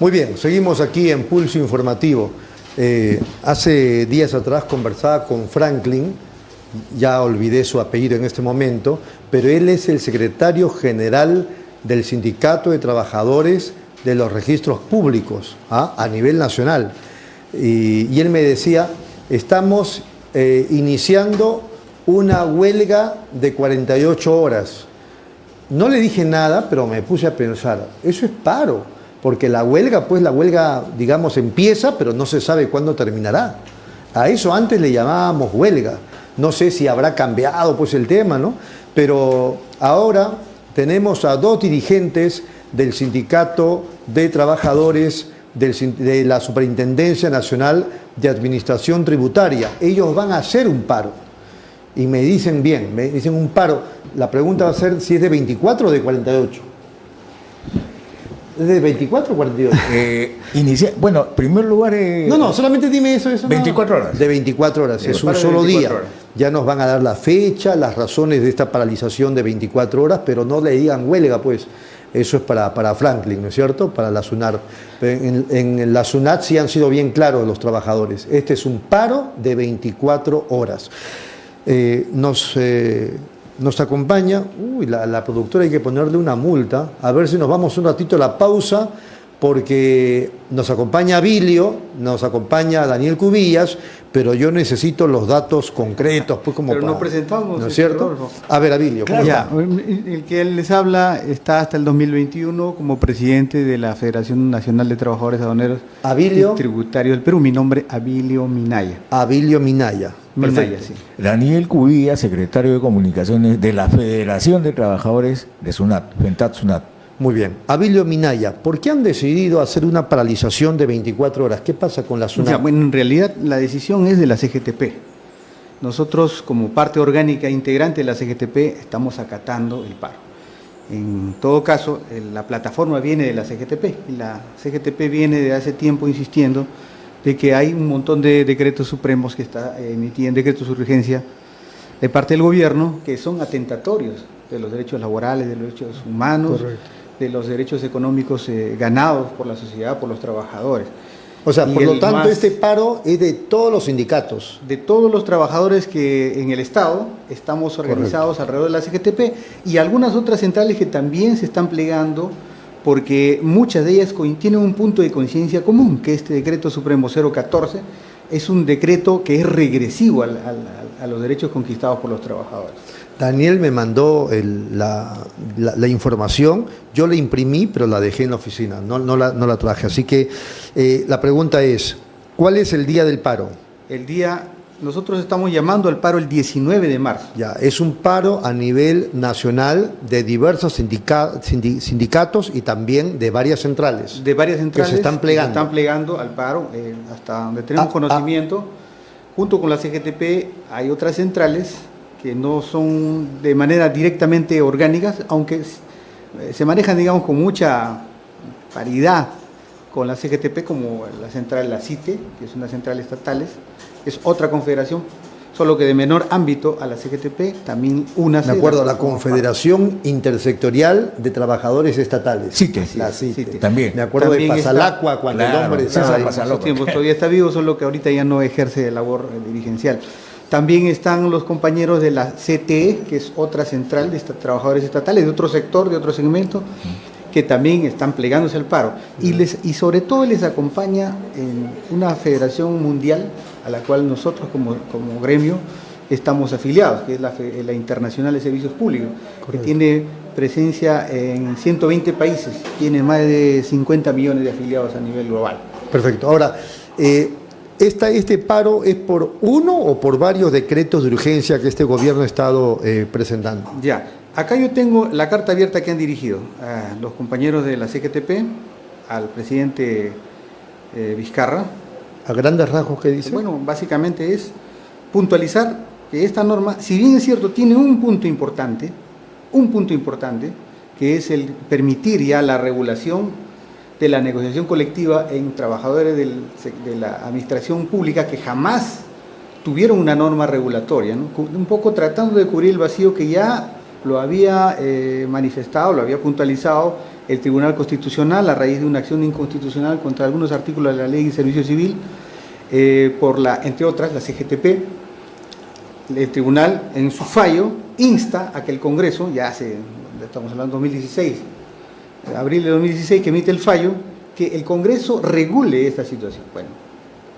Muy bien, seguimos aquí en Pulso Informativo. Hace días atrás conversaba con Franklin, ya olvidé su apellido en este momento, pero él es el secretario general del Sindicato de Trabajadores de los Registros Públicos, a nivel nacional. Y él me decía, estamos iniciando una huelga de 48 horas. No le dije nada, pero me puse a pensar, eso es paro. Porque la huelga, digamos, empieza, pero no se sabe cuándo terminará. A eso antes le llamábamos huelga. No sé si habrá cambiado pues el tema, ¿no? Pero ahora tenemos a dos dirigentes del Sindicato de Trabajadores de la Superintendencia Nacional de Administración Tributaria. Ellos van a hacer un paro. Y me dicen bien, me dicen un paro. La pregunta va a ser si es de 24 o de 48. ¿Es de 24 o 48? Bueno, en primer lugar... No, solamente dime eso. 24 horas. De 24 horas, es un solo día. Horas. Ya nos van a dar la fecha, las razones de esta paralización de 24 horas, pero no le digan huelga, pues. Eso es para Franklin, ¿no es cierto? Para la SUNAT. En la SUNAT sí han sido bien claros los trabajadores. Este es un paro de 24 horas. Nos acompaña, la productora hay que ponerle una multa, a ver si nos vamos un ratito a la pausa, porque nos acompaña Abilio, nos acompaña Daniel Cubillas, pero yo necesito los datos concretos, pues como pero nos presentamos, ¿no es cierto? A ver, Abilio, ¿cómo está? El que les habla está hasta el 2021 como presidente de la Federación Nacional de Trabajadores Aduaneros y Tributarios del Perú. Mi nombre, Abilio Minaya. Abilio Minaya. Minaya, sí. Daniel Cubilla, secretario de Comunicaciones de la Federación de Trabajadores de SUNAT, FENTAT SUNAT. Muy bien. Abilio Minaya, ¿por qué han decidido hacer una paralización de 24 horas? ¿Qué pasa con la SUNAT? Bueno, en realidad la decisión es de la CGTP. Nosotros, como parte orgánica integrante de la CGTP, estamos acatando el paro. En todo caso, la plataforma viene de la CGTP y la CGTP viene de hace tiempo insistiendo de que hay un montón de decretos supremos que está emitiendo, decretos de urgencia de parte del gobierno que son atentatorios de los derechos laborales, de los derechos humanos, correcto, de los derechos económicos ganados por la sociedad, por los trabajadores. O sea, por lo tanto, este paro es de todos los sindicatos. De todos los trabajadores que en el Estado estamos organizados, correcto, alrededor de la CGTP y algunas otras centrales que también se están plegando, porque muchas de ellas tienen un punto de conciencia común, que este decreto supremo 014 es un decreto que es regresivo a los derechos conquistados por los trabajadores. Daniel me mandó la información, yo la imprimí, pero la dejé en la oficina, no la traje. Así que la pregunta es, ¿cuál es el día del paro? Nosotros estamos llamando al paro el 19 de marzo. Ya, es un paro a nivel nacional de diversos sindicatos y también de varias centrales. De varias centrales que se están plegando. Se están plegando al paro, hasta donde tenemos conocimiento. Junto con la CGTP hay otras centrales que no son de manera directamente orgánicas, aunque se manejan, digamos, con mucha paridad con la CGTP, como la central La CITE, que es una central estatal, es otra confederación, solo que de menor ámbito a la CGTP, también una... De acuerdo a la Confederación Intersectorial de Trabajadores Estatales. CITE. La CITE. También. Me acuerdo también de Pasalacua, cuando el hombre estaba en esos tiempos, todavía está vivo, solo que ahorita ya no ejerce labor dirigencial. También están los compañeros de la CTE, que es otra central de trabajadores estatales, de otro sector, de otro segmento, que también están plegándose al paro. Y sobre todo les acompaña en una federación mundial a la cual nosotros como gremio estamos afiliados, que es la Internacional de Servicios Públicos, correcto, que tiene presencia en 120 países, tiene más de 50 millones de afiliados a nivel global. Perfecto. Ahora, ¿este paro es por uno o por varios decretos de urgencia que este gobierno ha estado presentando? Ya, acá yo tengo la carta abierta que han dirigido a los compañeros de la CGTP, al presidente Vizcarra. ¿A grandes rasgos qué dice? Bueno, básicamente es puntualizar que esta norma, si bien es cierto, tiene un punto importante, que es el permitir ya la regulación de la negociación colectiva en trabajadores de la administración pública que jamás tuvieron una norma regulatoria, ¿no? Un poco tratando de cubrir el vacío que ya lo había manifestado, lo había puntualizado el Tribunal Constitucional a raíz de una acción inconstitucional contra algunos artículos de la Ley de Servicio Civil, entre otras, la CGTP. El tribunal, en su fallo, insta a que el Congreso, estamos hablando de 2016, abril de 2016, que emite el fallo, que el Congreso regule esta situación. Bueno,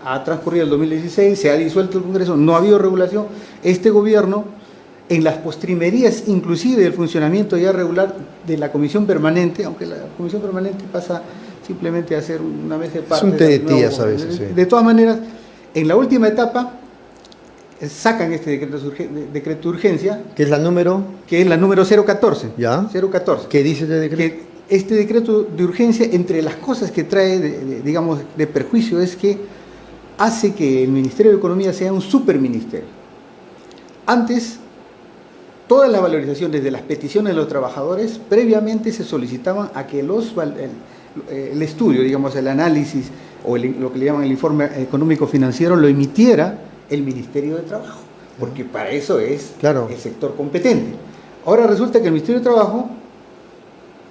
ha transcurrido el 2016, se ha disuelto el Congreso, no ha habido regulación. Este gobierno, en las postrimerías inclusive del funcionamiento ya regular de la Comisión Permanente, aunque la Comisión Permanente pasa simplemente a ser una vez de parte. Es un té de tías a veces, sí. De todas maneras, en la última etapa, sacan este decreto de urgencia. ¿Qué es la número? Que es la número 014. ¿Ya? 014. ¿Qué dice este decreto? Que este decreto de urgencia, entre las cosas que trae, de perjuicio, es que hace que el Ministerio de Economía sea un superministerio. Antes, todas las valorizaciones de las peticiones de los trabajadores previamente se solicitaban a que el estudio, digamos, el análisis o lo que le llaman el informe económico financiero lo emitiera el Ministerio de Trabajo, porque para eso es el sector competente. Ahora resulta que el Ministerio de Trabajo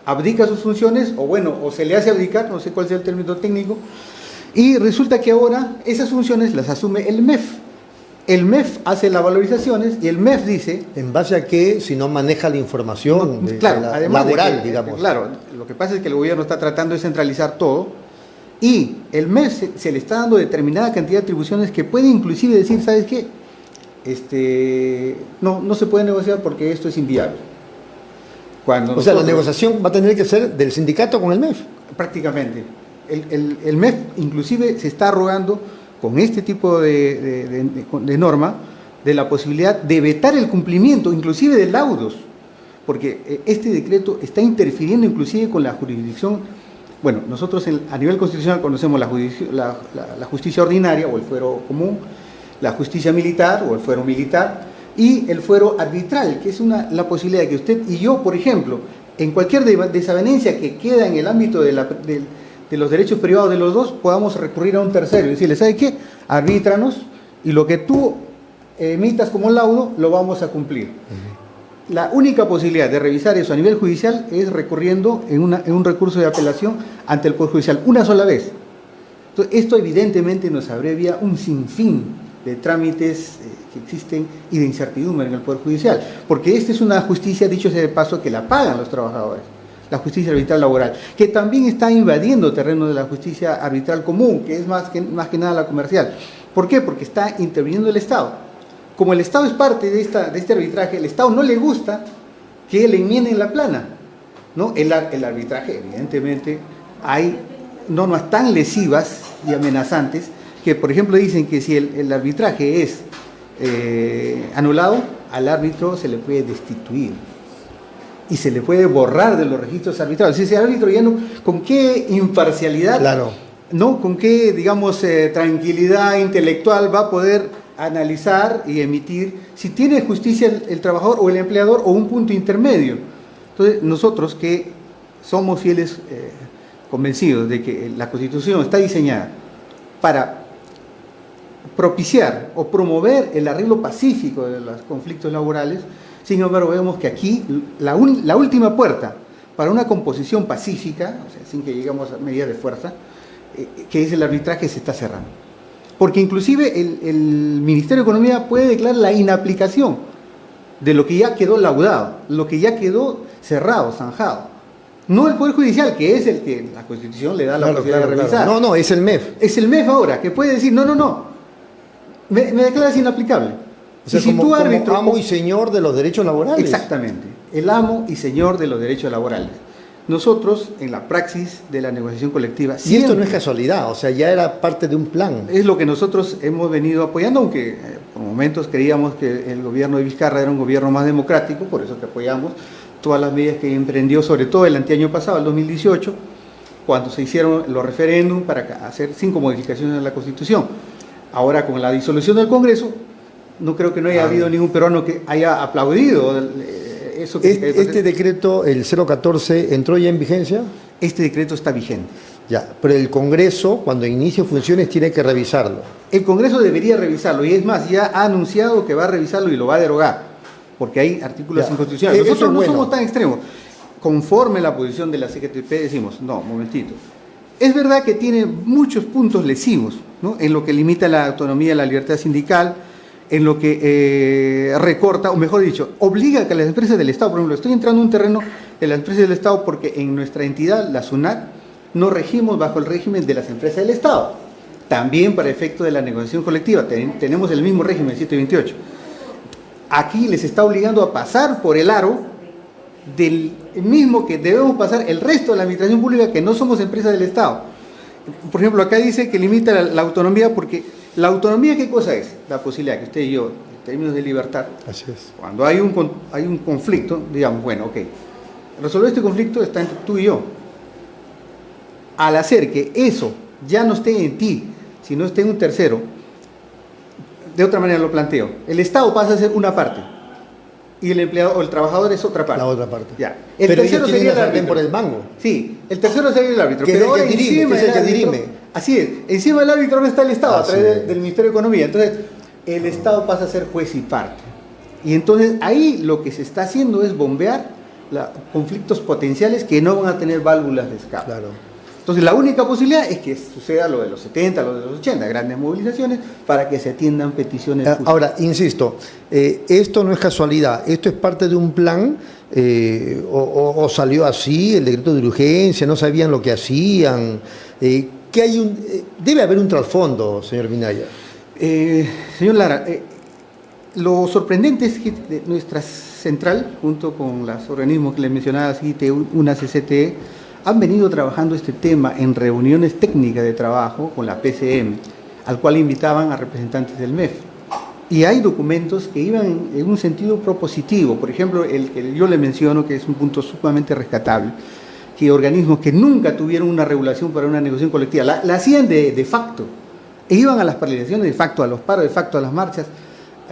abdica sus funciones, o se le hace abdicar, no sé cuál sea el término técnico, y resulta que ahora esas funciones las asume el MEF. El MEF hace las valorizaciones y el MEF dice... ¿En base a qué? Si no maneja la información laboral, digamos. Claro, lo que pasa es que el gobierno está tratando de centralizar todo y el MEF se le está dando determinada cantidad de atribuciones que puede inclusive decir, ¿sabes qué? No se puede negociar porque esto es inviable. La negociación va a tener que ser del sindicato con el MEF. Prácticamente. El MEF inclusive se está arrogando con este tipo de norma, de la posibilidad de vetar el cumplimiento, inclusive de laudos, porque este decreto está interfiriendo inclusive con la jurisdicción. Bueno, nosotros a nivel constitucional conocemos la justicia ordinaria o el fuero común, la justicia militar o el fuero militar y el fuero arbitral, que es la posibilidad de que usted y yo, por ejemplo, en cualquier desavenencia que queda en el ámbito de los derechos privados de los dos, podamos recurrir a un tercero y decirle, ¿sabe qué? Arbítranos y lo que tú emitas como laudo lo vamos a cumplir. La única posibilidad de revisar eso a nivel judicial es recurriendo en un recurso de apelación ante el Poder Judicial, una sola vez. Entonces, esto evidentemente nos abrevia un sinfín de trámites que existen y de incertidumbre en el Poder Judicial, porque esta es una justicia, dicho sea de paso, que la pagan los trabajadores. La justicia arbitral laboral, que también está invadiendo terreno de la justicia arbitral común, que es más que nada la comercial. ¿Por qué? Porque está interviniendo el Estado. Como el Estado es parte de este arbitraje, el Estado no le gusta que le enmienden la plana, ¿no? El arbitraje, evidentemente, hay normas tan lesivas y amenazantes que, por ejemplo, dicen que si el arbitraje es anulado, al árbitro se le puede destituir y se le puede borrar de los registros arbitrales. Si ese árbitro ya no, ¿con qué imparcialidad, ¿no? Con qué, digamos, tranquilidad intelectual va a poder analizar y emitir si tiene justicia el trabajador o el empleador o un punto intermedio? Entonces, nosotros que somos fieles convencidos de que la Constitución está diseñada para propiciar o promover el arreglo pacífico de los conflictos laborales, sin embargo vemos que aquí la última puerta para una composición pacífica, o sea, sin que lleguemos a medidas de fuerza, que es el arbitraje, se está cerrando. Porque inclusive el Ministerio de Economía puede declarar la inaplicación de lo que ya quedó laudado, lo que ya quedó cerrado, zanjado. No el Poder Judicial, que es el que la Constitución le da la posibilidad de revisar. No, es el MEF. Es el MEF ahora, que puede decir, no, me declaras inaplicable. O sea, como amo y señor de los derechos laborales. Exactamente, el amo y señor de los derechos laborales. Nosotros, en la praxis de la negociación colectiva... Y esto no es casualidad, o sea, ya era parte de un plan. Es lo que nosotros hemos venido apoyando, aunque por momentos creíamos que el gobierno de Vizcarra era un gobierno más democrático, por eso que apoyamos todas las medidas que emprendió, sobre todo el anteaño pasado, el 2018, cuando se hicieron los referéndums para hacer 5 modificaciones a la Constitución. Ahora, con la disolución del Congreso, no creo que no haya habido ningún peruano que haya aplaudido eso. ¿Este decreto, el 014, entró ya en vigencia? Este decreto está vigente. Ya, pero el Congreso, cuando inicie funciones, tiene que revisarlo. El Congreso debería revisarlo, y es más, ya ha anunciado que va a revisarlo y lo va a derogar, porque hay artículos inconstitucionales. Nosotros no somos tan extremos. conforme la posición de la CGTP, decimos, no, momentito. Es verdad que tiene muchos puntos lesivos, ¿no? En lo que limita la autonomía, la libertad sindical, en lo que recorta, o mejor dicho, obliga a que las empresas del Estado, por ejemplo, estoy entrando en un terreno de las empresas del Estado porque en nuestra entidad, la SUNAT, no regimos bajo el régimen de las empresas del Estado. También para efecto de la negociación colectiva, tenemos el mismo régimen, 728. Aquí les está obligando a pasar por el aro del mismo que debemos pasar el resto de la administración pública, que no somos empresas del Estado. Por ejemplo, acá dice que limita la autonomía, porque la autonomía, ¿qué cosa es? La posibilidad que usted y yo, en términos de libertad, Así es. cuando hay un conflicto, digamos, bueno, ok, resolver este conflicto está entre tú y yo. Al hacer que eso ya no esté en ti, sino esté en un tercero, de otra manera lo planteo, el Estado pasa a ser una parte y el empleado o el trabajador es otra parte. La otra parte. Ya. Pero ellos tienen la sartén por el mango. Sí, el tercero sería el árbitro. Que pero es el que ahora dirime, encima que es el del que árbitro- dirime. Así es, encima del árbitro no está el Estado, a Así través es. del Ministerio de Economía. Entonces, el Estado pasa a ser juez y parte. Y entonces ahí lo que se está haciendo es bombear conflictos potenciales que no van a tener válvulas de escape. Claro. Entonces, la única posibilidad es que suceda lo de los 70, lo de los 80, grandes movilizaciones, para que se atiendan peticiones justas. Ahora, insisto, esto no es casualidad, esto es parte de un plan, o salió así, el decreto de urgencia, no sabían lo que hacían, que hay debe haber un trasfondo, señor Minaya. Señor Lara, lo sorprendente es que nuestra central, junto con los organismos que les mencionaba, CITE, una CCTE, han venido trabajando este tema en reuniones técnicas de trabajo con la PCM, al cual invitaban a representantes del MEF. Y hay documentos que iban en un sentido propositivo, por ejemplo, el que yo le menciono, que es un punto sumamente rescatable, que organismos que nunca tuvieron una regulación para una negociación colectiva, la hacían de facto, e iban a las paralizaciones de facto, a los paros de facto, a las marchas,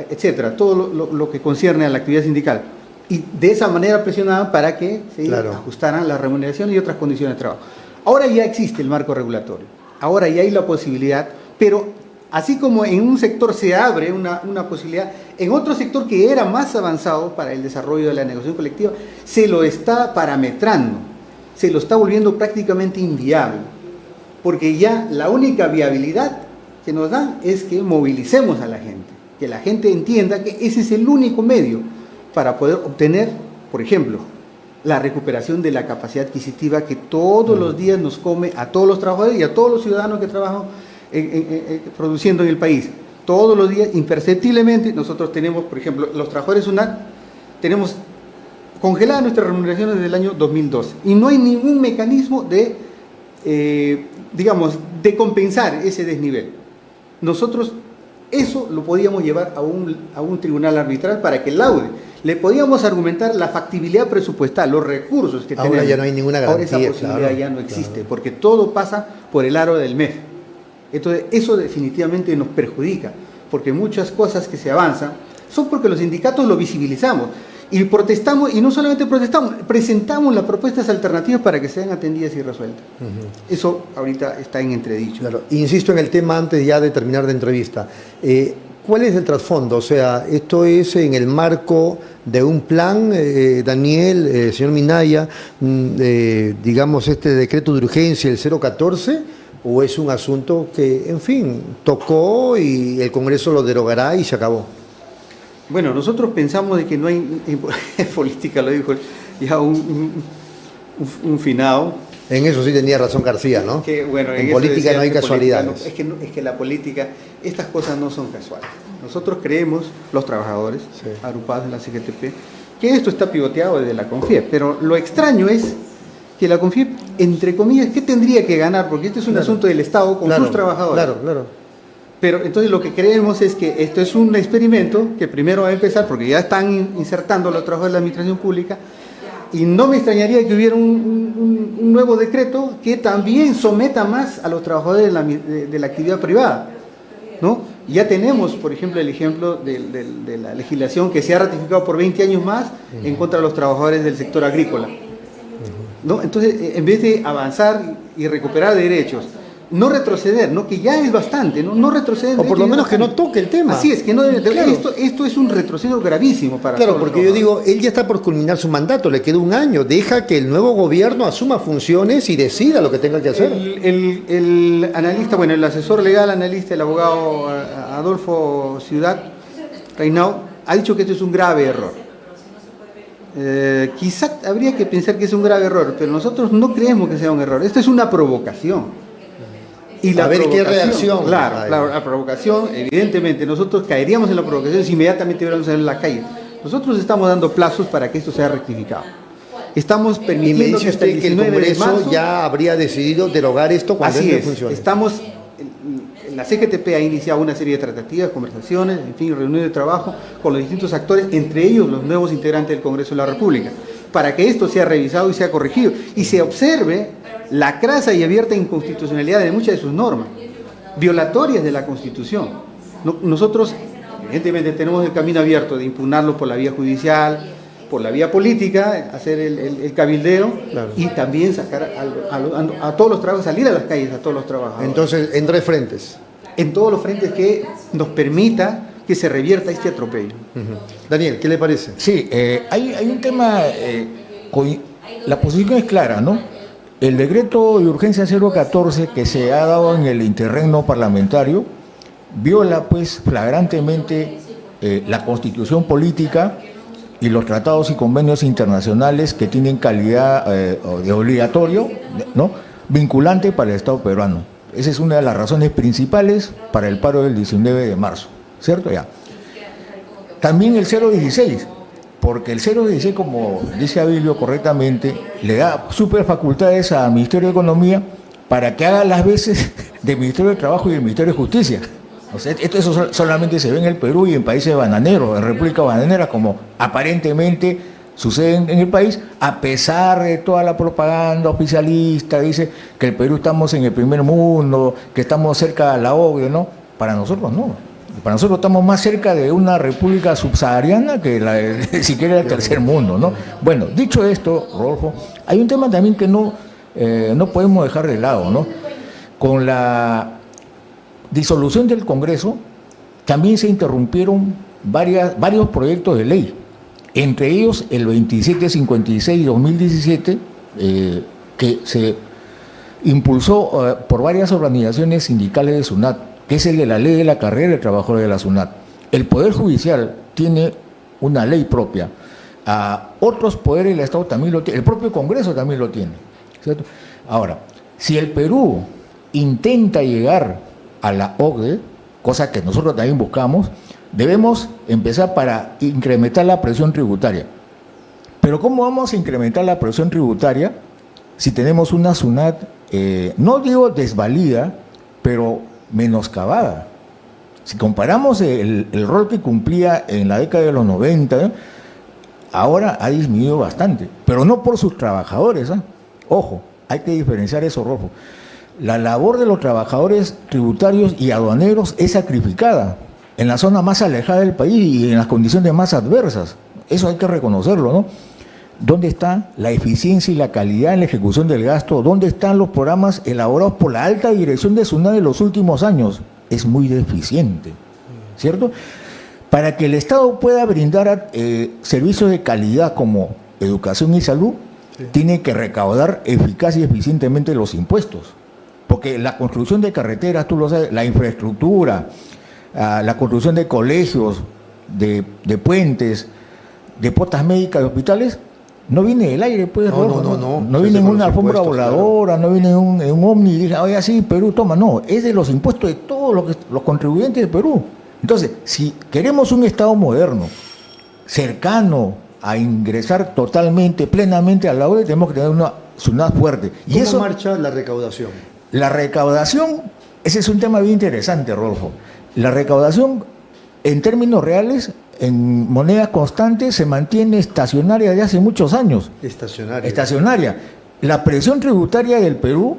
etcétera, todo lo que concierne a la actividad sindical. Y de esa manera presionaban para que se ajustaran las remuneraciones y otras condiciones de trabajo. Ahora ya existe el marco regulatorio, ahora ya hay la posibilidad, pero así como en un sector se abre una posibilidad, en otro sector que era más avanzado para el desarrollo de la negociación colectiva, se lo está parametrando, se lo está volviendo prácticamente inviable, porque ya la única viabilidad que nos dan es que movilicemos a la gente, que la gente entienda que ese es el único medio para poder obtener, por ejemplo, la recuperación de la capacidad adquisitiva que todos los días nos come a todos los trabajadores y a todos los ciudadanos que trabajan produciendo en el país. Todos los días, imperceptiblemente, nosotros tenemos, por ejemplo, los trabajadores SUNAT, tenemos congeladas nuestras remuneraciones desde el año 2012 y no hay ningún mecanismo de compensar ese desnivel. Nosotros eso lo podíamos llevar a un tribunal arbitral para que laude. Le podíamos argumentar la factibilidad presupuestal, los recursos que tenemos. Ahora ya no hay ninguna garantía. Ahora esa posibilidad ya no existe, porque todo pasa por el aro del MEF. Entonces, eso definitivamente nos perjudica, porque muchas cosas que se avanzan son porque los sindicatos lo visibilizamos y protestamos, y no solamente protestamos, presentamos las propuestas alternativas para que sean atendidas y resueltas. Eso ahorita está en entredicho. Claro. Insisto en el tema antes ya de terminar la entrevista. ¿Cuál es el trasfondo? O sea, esto es en el marco de un plan, Daniel, señor Minaya, digamos este decreto de urgencia, el 014, o es un asunto que, en fin, tocó y el Congreso lo derogará y se acabó. Bueno, nosotros pensamos de que no hay, en política lo dijo ya un finado. En eso sí tenía razón García, ¿no? Que, bueno, en política no hay casualidades. Es que la política, estas cosas no son casuales. Nosotros creemos, los trabajadores, agrupados en la CGTP, que esto está pivoteado desde la CONFIEP, pero lo extraño es que la CONFIEP, entre comillas, ¿qué tendría que ganar? Porque este es un asunto del Estado con sus trabajadores. Claro. Pero entonces lo que creemos es que esto es un experimento que primero va a empezar, porque ya están insertando los trabajadores de la administración pública, y no me extrañaría que hubiera un nuevo decreto que también someta más a los trabajadores de la actividad privada, ¿no? Ya tenemos, por ejemplo, el ejemplo de la legislación que se ha ratificado por 20 años más en contra de los trabajadores del sector agrícola, ¿no? Entonces, en vez de avanzar y recuperar derechos no retroceder, ¿no? Que ya es bastante, no retroceder. O por lo menos que no toque el tema. Así es, que no debe, claro. Esto es un retroceso gravísimo para Claro, todos porque los yo digo, él ya está por culminar su mandato, le queda un año, deja que el nuevo gobierno asuma funciones y decida lo que tenga que hacer. El analista, bueno, el asesor legal, analista, el abogado Adolfo Ciudad Reinao, ha dicho que esto es un grave error. Quizá habría que pensar que es un grave error, pero nosotros no creemos que sea un error. Esto es una provocación. Y la a ver qué reacción. Claro, la provocación, evidentemente, nosotros caeríamos en la provocación si inmediatamente hubiéramos en la calle. Nosotros estamos dando plazos para que esto sea rectificado. Estamos Y me permitiendo dice usted que el Congreso ya habría decidido derogar esto cuando así entre es, en funciones. la CGTP ha iniciado una serie de tratativas, conversaciones, en fin, reuniones de trabajo con los distintos actores, entre ellos los nuevos integrantes del Congreso de la República, para que esto sea revisado y sea corregido y se observe la crasa y abierta inconstitucionalidad de muchas de sus normas, violatorias de la Constitución. Nosotros, evidentemente, tenemos el camino abierto de impugnarlo por la vía judicial, por la vía política, hacer el cabildeo, claro, y también sacar a todos los trabajadores, salir a las calles a todos los trabajadores. Entonces, en 3 frentes. En todos los frentes que nos permita que se revierta este atropello. Daniel, ¿qué le parece? Sí, hay un tema, la posición es clara, ¿no? El decreto de urgencia 014 que se ha dado en el interregno parlamentario viola pues flagrantemente la Constitución política y los tratados y convenios internacionales que tienen calidad de obligatorio, ¿no?, vinculante para el Estado peruano. Esa es una de las razones principales para el paro del 19 de marzo, ¿cierto? Ya. También el 016, porque el 016, como dice Abilio correctamente, le da super facultades al Ministerio de Economía para que haga las veces del Ministerio de Trabajo y del Ministerio de Justicia. O sea, eso solamente se ve en el Perú y en países bananeros, en repúblicas bananeras, como aparentemente sucede en el país, a pesar de toda la propaganda oficialista, dice que el Perú estamos en el primer mundo, que estamos cerca de la OCDE, ¿no? Para nosotros no. Para nosotros estamos más cerca de una república subsahariana que siquiera del tercer mundo, ¿no? Bueno, dicho esto, Rodolfo, hay un tema también que no podemos dejar de lado, ¿no? Con la disolución del Congreso también se interrumpieron varios proyectos de ley, entre ellos el 2756-2017, que se impulsó por varias organizaciones sindicales de SUNAT, que es el de la ley de la carrera del trabajador de la SUNAT. El Poder Judicial tiene una ley propia, otros poderes del Estado también lo tienen, el propio Congreso también lo tiene, ¿cierto? Ahora, si el Perú intenta llegar a la OCDE, cosa que nosotros también buscamos, debemos empezar para incrementar la presión tributaria. Pero ¿cómo vamos a incrementar la presión tributaria si tenemos una SUNAT, no digo desvalida, pero menoscabada? Si comparamos el rol que cumplía en la década de los 90, ahora ha disminuido bastante, pero no por sus trabajadores, ¿eh? Ojo, hay que diferenciar eso, Rolfo. La labor de los trabajadores tributarios y aduaneros es sacrificada en la zona más alejada del país y en las condiciones más adversas. Eso hay que reconocerlo, ¿no? ¿Dónde está la eficiencia y la calidad en la ejecución del gasto? ¿Dónde están los programas elaborados por la alta dirección de SUNAT de los últimos años? Es muy deficiente, ¿cierto? Para que el Estado pueda brindar servicios de calidad como educación y salud, sí, tiene que recaudar eficaz y eficientemente los impuestos. Porque la construcción de carreteras, tú lo sabes, la infraestructura, la construcción de colegios, de puentes, de potas médicas, de hospitales, no viene del aire, pues, no viene en una alfombra voladora, claro, no viene en un ovni y dice, oye, sí, Perú, toma, no, es de los impuestos de todos los contribuyentes de Perú. Entonces, si queremos un Estado moderno, cercano a ingresar totalmente, plenamente a la OCDE, tenemos que tener una SUNAT fuerte. ¿Cómo eso marcha la recaudación? La recaudación, ese es un tema bien interesante, Rodolfo. La recaudación, en términos reales, en moneda constante, se mantiene estacionaria de hace muchos años. Estacionaria. La presión tributaria del Perú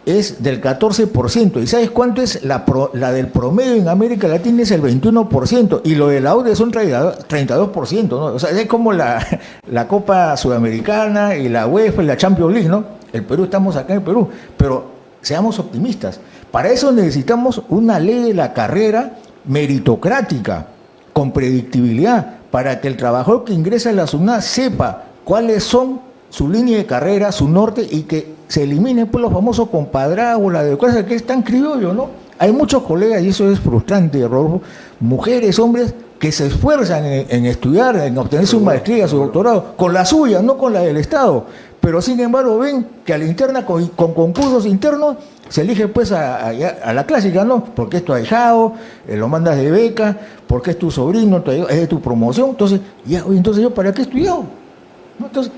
es del 14%. ¿Y sabes cuánto es la del promedio en América Latina? Es el 21%. Y lo de la OCDE son 32%, ¿no? O sea, es como la Copa Sudamericana y la UEFA y la Champions League, ¿no? El Perú, estamos acá en el Perú. Pero seamos optimistas. Para eso necesitamos una ley de la carrera meritocrática, con predictibilidad, para que el trabajador que ingresa a la SUNAT sepa cuáles son su línea de carrera, su norte, y que se eliminen pues los famosos compadrazgos, la democracia, que es tan criollo, ¿no? Hay muchos colegas, y eso es frustrante, Rodolfo, mujeres, hombres, que se esfuerzan en estudiar, en obtener su maestría, su doctorado, con la suya, no con la del Estado. Pero sin embargo ven que a la interna, con concursos internos, se elige pues a la clásica, ¿no? Porque es tu ahijado, lo mandas de beca, porque es tu sobrino, es de tu promoción. Entonces, entonces yo, ¿para qué he estudiado? ¿No? Entonces,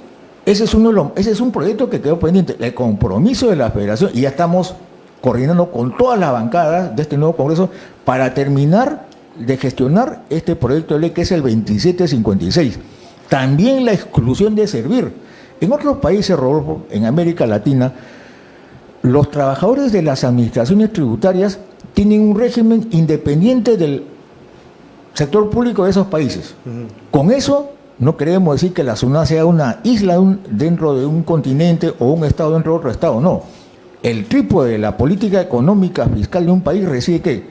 ese es un proyecto que quedó pendiente, el compromiso de la Federación, y ya estamos coordinando con todas las bancadas de este nuevo Congreso para terminar de gestionar este proyecto de ley que es el 2756. También la exclusión de servir. En otros países, Rodolfo, en América Latina, los trabajadores de las administraciones tributarias tienen un régimen independiente del sector público de esos países. Con eso no queremos decir que la SUNAT sea una isla dentro de un continente o un estado dentro de otro estado, no. El trípode de la política económica fiscal de un país reside ¿qué?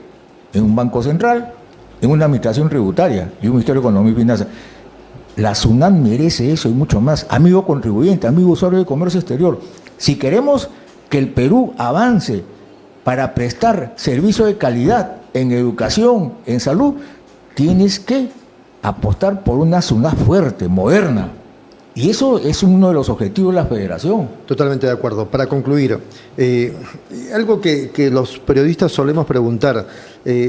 En un banco central, en una administración tributaria y un Ministerio de Economía y Finanzas. La SUNAT merece eso y mucho más. Amigo contribuyente, amigo usuario de comercio exterior, si queremos que el Perú avance para prestar servicio de calidad en educación, en salud, tienes que apostar por una SUNAT fuerte, moderna. Y eso es uno de los objetivos de la Federación. Totalmente de acuerdo. Para concluir, algo que los periodistas solemos preguntar,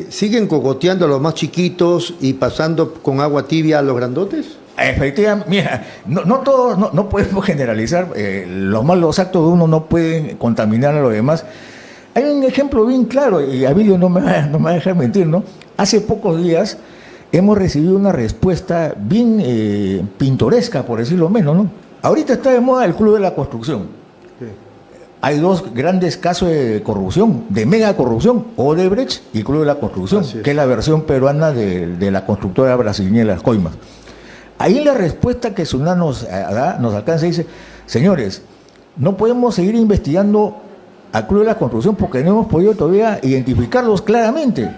¿siguen cogoteando a los más chiquitos y pasando con agua tibia a los grandotes? Efectivamente, mira, no podemos generalizar, los malos actos de uno no pueden contaminar a los demás. Hay un ejemplo bien claro, y Abilio no me va a dejar mentir, ¿no? Hace pocos días hemos recibido una respuesta bien pintoresca, por decirlo menos, ¿no? Ahorita está de moda el Club de la Construcción. Sí. Hay dos grandes casos de corrupción, de mega corrupción, Odebrecht y Club de la Construcción, que es la versión peruana de la constructora brasileña Las Coimas. Ahí la respuesta que SUNAT nos alcanza y dice, señores, no podemos seguir investigando al Club de la Construcción porque no hemos podido todavía identificarlos claramente.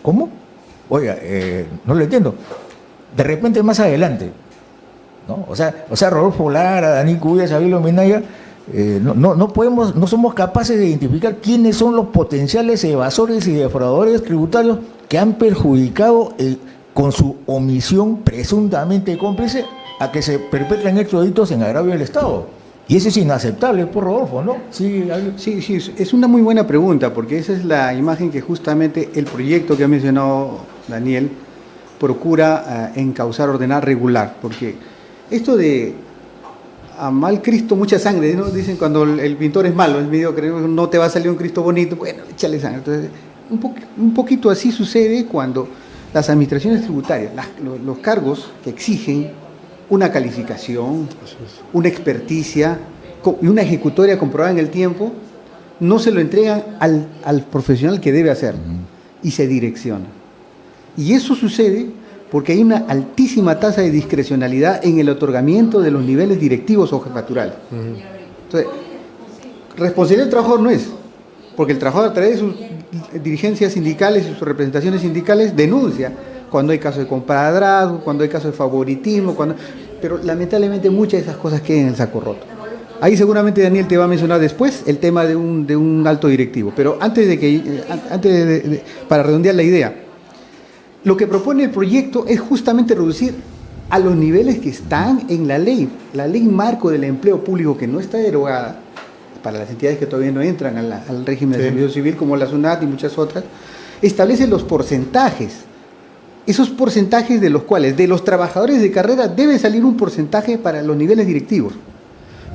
¿Cómo? Oiga, no lo entiendo. De repente más adelante, ¿no? O sea, Rodolfo Lara, Daniel Cubilla, Sabilo Minaya, no somos capaces de identificar quiénes son los potenciales evasores y defraudadores tributarios que han perjudicado con su omisión presuntamente cómplice a que se perpetren estos delitos en agravio del Estado. Y eso es inaceptable, por Rodolfo, ¿no? Sí, es una muy buena pregunta, porque esa es la imagen que justamente el proyecto que ha mencionado Daniel procura encauzar, ordenar, regular, porque esto de a mal Cristo mucha sangre, ¿no? Dicen cuando el pintor es malo, es mediocre, no te va a salir un Cristo bonito, bueno, échale sangre. Entonces, un poquito así sucede cuando las administraciones tributarias, los cargos que exigen una calificación, una experticia y una ejecutoria comprobada en el tiempo, no se lo entregan al profesional que debe hacerlo y se direcciona. Y eso sucede porque hay una altísima tasa de discrecionalidad en el otorgamiento de los niveles directivos o jefaturales. Entonces, responsabilidad del trabajador no es, porque el trabajador a través de sus dirigencias sindicales y sus representaciones sindicales denuncia cuando hay casos de compadrazgo, cuando hay casos de favoritismo, pero lamentablemente muchas de esas cosas quedan en el saco roto. Ahí seguramente Daniel te va a mencionar después el tema de un alto directivo, pero para redondear la idea, lo que propone el proyecto es justamente reducir a los niveles que están en la ley marco del empleo público, que no está derogada, para las entidades que todavía no entran al régimen de servicio civil, como la SUNAT y muchas otras, establece los porcentajes. Esos porcentajes de los cuales, de los trabajadores de carrera, debe salir un porcentaje para los niveles directivos.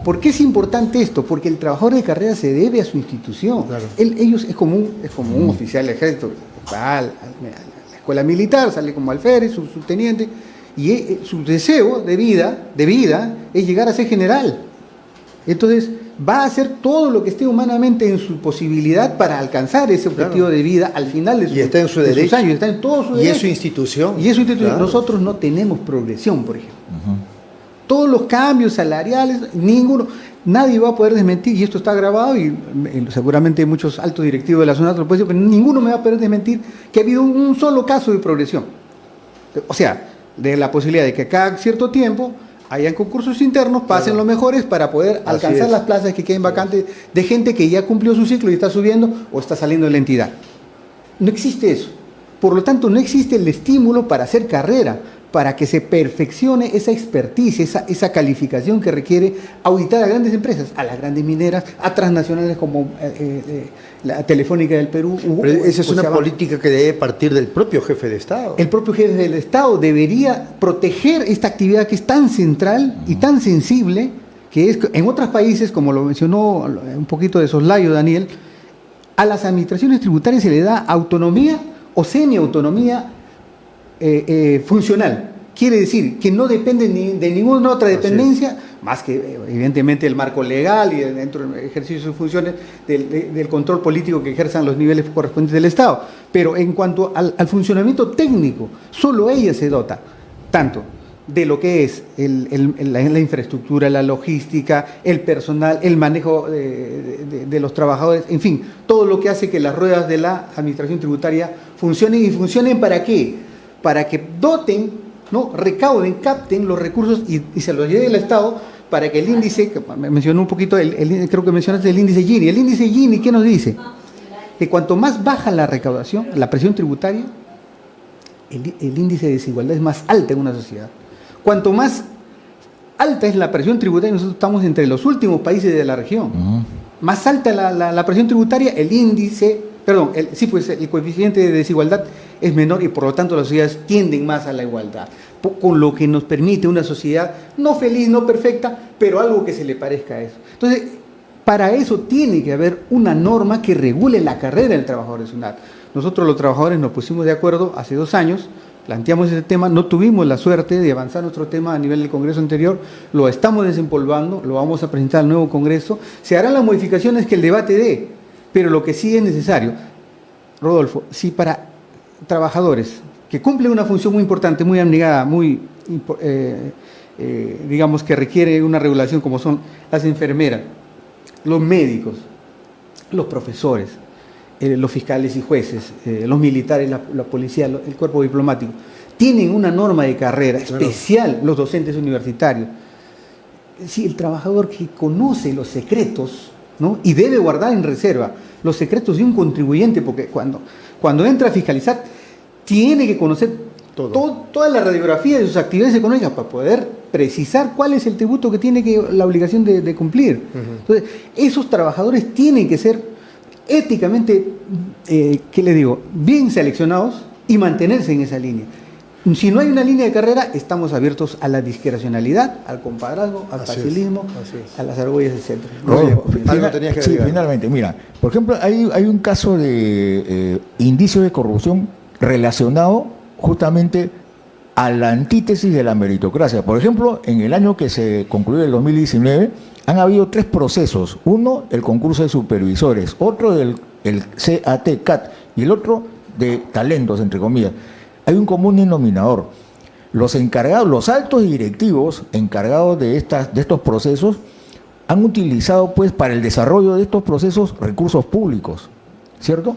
¿Por qué es importante esto? Porque el trabajador de carrera se debe a su institución. Claro. Ellos es como un oficial del ejército, va a la escuela militar, sale como alférez, subteniente, y su deseo de vida es llegar a ser general. Entonces, va a hacer todo lo que esté humanamente en su posibilidad para alcanzar ese objetivo de vida al final de, está en su derecho. Sus años, está en todo su derecho. Y es su institución. Claro. Nosotros no tenemos progresión, por ejemplo. Todos los cambios salariales, ninguno. nadie va a poder desmentir, y esto está grabado, y seguramente muchos altos directivos de la zona lo pueden decir, pero ninguno me va a poder desmentir que ha habido un solo caso de progresión. O sea, de la posibilidad de que cada cierto tiempo hayan concursos internos, pasen los mejores para poder alcanzar las plazas que queden vacantes de gente que ya cumplió su ciclo y está subiendo o está saliendo de la entidad. No existe eso. Por lo tanto, no existe el estímulo para hacer carrera, para que se perfeccione esa expertise, esa calificación que requiere auditar a grandes empresas, a las grandes mineras, a transnacionales como la Telefónica del Perú. Pero esa es una política que debe partir del propio jefe de Estado. El propio jefe del Estado debería proteger esta actividad que es tan central y tan sensible, que es en otros países, como lo mencionó un poquito de soslayo Daniel, a las administraciones tributarias se le da autonomía o semiautonomía funcional. Quiere decir que no dependen de ninguna otra dependencia, más que evidentemente el marco legal y dentro del ejercicio de sus funciones del control político que ejerzan los niveles correspondientes del Estado. Pero en cuanto al funcionamiento técnico, solo ella se dota, tanto de lo que es la infraestructura, la logística, el personal, el manejo de los trabajadores, en fin, todo lo que hace que las ruedas de la administración tributaria funcionen. ¿Y funcionen para qué? Para que doten, ¿no?, recauden, capten los recursos y se los lleve el Estado, para que el índice, que mencionó un poquito, creo que mencionaste el índice Gini. El índice Gini, ¿qué nos dice? Que cuanto más baja la recaudación, la presión tributaria, el índice de desigualdad es más alta en una sociedad. Cuanto más alta es la presión tributaria, nosotros estamos entre los últimos países de la región. Más alta la presión tributaria, el coeficiente de desigualdad es menor y por lo tanto las sociedades tienden más a la igualdad, con lo que nos permite una sociedad no feliz, no perfecta, pero algo que se le parezca a eso. Entonces, para eso tiene que haber una norma que regule la carrera del trabajador de SUNAT. Nosotros los trabajadores nos pusimos de acuerdo hace 2 años, planteamos ese tema, no tuvimos la suerte de avanzar nuestro tema a nivel del Congreso anterior, lo estamos desempolvando, lo vamos a presentar al nuevo Congreso, se harán las modificaciones que el debate dé, pero lo que sí es necesario, Rodolfo, si para trabajadores que cumplen una función muy importante, muy abnegada, digamos que requiere una regulación como son las enfermeras, los médicos, los profesores, los fiscales y jueces, los militares, la policía, el cuerpo diplomático, tienen una norma de carrera especial, los docentes universitarios. Si el trabajador que conoce los secretos, ¿no?, y debe guardar en reserva los secretos de un contribuyente, porque cuando entra a fiscalizar, tiene que conocer toda la radiografía de sus actividades económicas para poder precisar cuál es el tributo que tiene la obligación de cumplir. Entonces, esos trabajadores tienen que ser éticamente, ¿qué le digo?, bien seleccionados y mantenerse en esa línea. Si no hay una línea de carrera, estamos abiertos a la discrecionalidad, al compadrazgo, al facilismo, a las argollas, etc. Finalmente, mira, por ejemplo, hay un caso de indicio de corrupción relacionado justamente a la antítesis de la meritocracia. Por ejemplo, en el año que se concluyó el 2019, han habido 3 procesos. Uno, el concurso de supervisores, otro el CAT y el otro de talentos, entre comillas. Hay un común denominador. Los encargados, los altos directivos encargados de estos procesos han utilizado, pues, para el desarrollo de estos procesos recursos públicos, ¿cierto?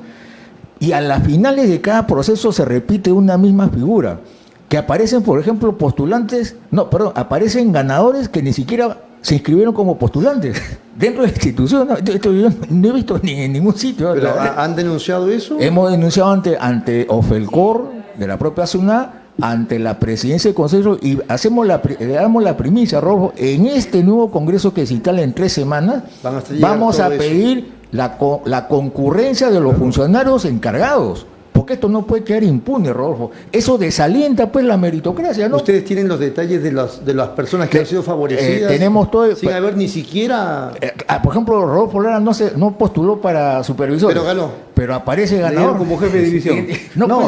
Y a las finales de cada proceso se repite una misma figura, que aparecen, por ejemplo, aparecen ganadores que ni siquiera se inscribieron como postulantes dentro de la institución. Esto yo no he visto ni en ningún sitio. ¿Pero han denunciado eso? Hemos denunciado ante Ofelcor, de la propia SUNAT, ante la presidencia del Consejo, y le damos la primicia, Rolfo, en este nuevo Congreso que se instala en 3 semanas, vamos a pedir la concurrencia de los funcionarios encargados, porque esto no puede quedar impune, Rodolfo. Eso desalienta, pues, la meritocracia, ¿no? ¿Ustedes tienen los detalles de las personas que han sido favorecidas? Tenemos todo. Sin haber ni siquiera... por ejemplo, Rodolfo Lara no postuló para supervisor. Pero ganó. Pero aparece ganador. Le dieron como jefe de división.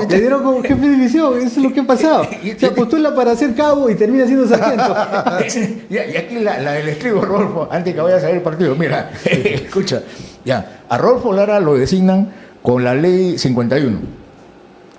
Le dieron como jefe de división. Eso es lo que ha pasado. Se postula para ser cabo y termina siendo sargento. Y aquí la del estribo, Rodolfo, antes que vaya a salir el partido. Mira, escucha. Ya, a Rodolfo Lara lo designan con la ley 51.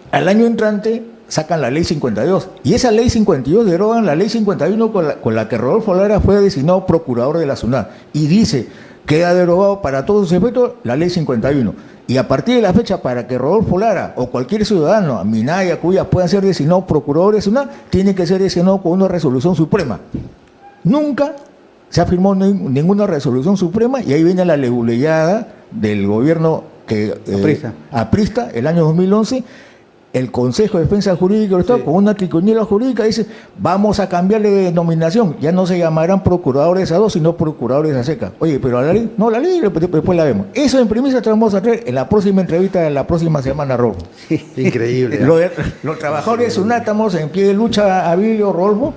Al año entrante sacan la ley 52. Y esa ley 52 derogan la ley 51 con la que Rodolfo Lara fue designado procurador de la SUNAT. Y dice, queda derogado para todos sus efectos la ley 51. Y a partir de la fecha, para que Rodolfo Lara o cualquier ciudadano, Minaya, Cuyas, puedan ser designados procuradores de SUNAT, tiene que ser designado con una resolución suprema. Nunca se ha firmado ninguna resolución suprema y ahí viene la leguleyada del gobierno aprista el año 2011. El Consejo de Defensa Jurídica del Estado, con una triquiñuela jurídica, dice, vamos a cambiarle de denominación, ya no se llamarán procuradores a dos, sino procuradores a seca. Oye, pero la ley, no, la ley después la vemos. Eso en premisa te vamos a traer en la próxima entrevista de la próxima semana, Rolfo. Increíble. Los trabajadores de SUNAT estamos en pie de lucha, Abilio, Rolfo,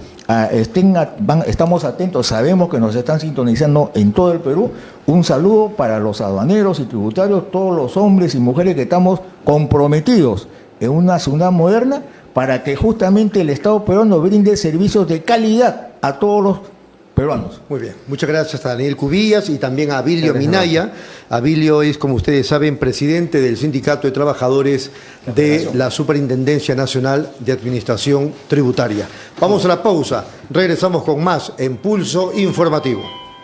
estamos atentos, sabemos que nos están sintonizando en todo el Perú. Un saludo para los aduaneros y tributarios, todos los hombres y mujeres que estamos comprometidos en una SUNAT moderna para que justamente el Estado peruano brinde servicios de calidad a todos los peruanos. Muy bien, muchas gracias a Daniel Cubillas y también a Abilio Minaya. Abilio es, como ustedes saben, presidente del Sindicato de Trabajadores de la Superintendencia Nacional de Administración Tributaria. Vamos a la pausa, regresamos con más en Pulso Informativo.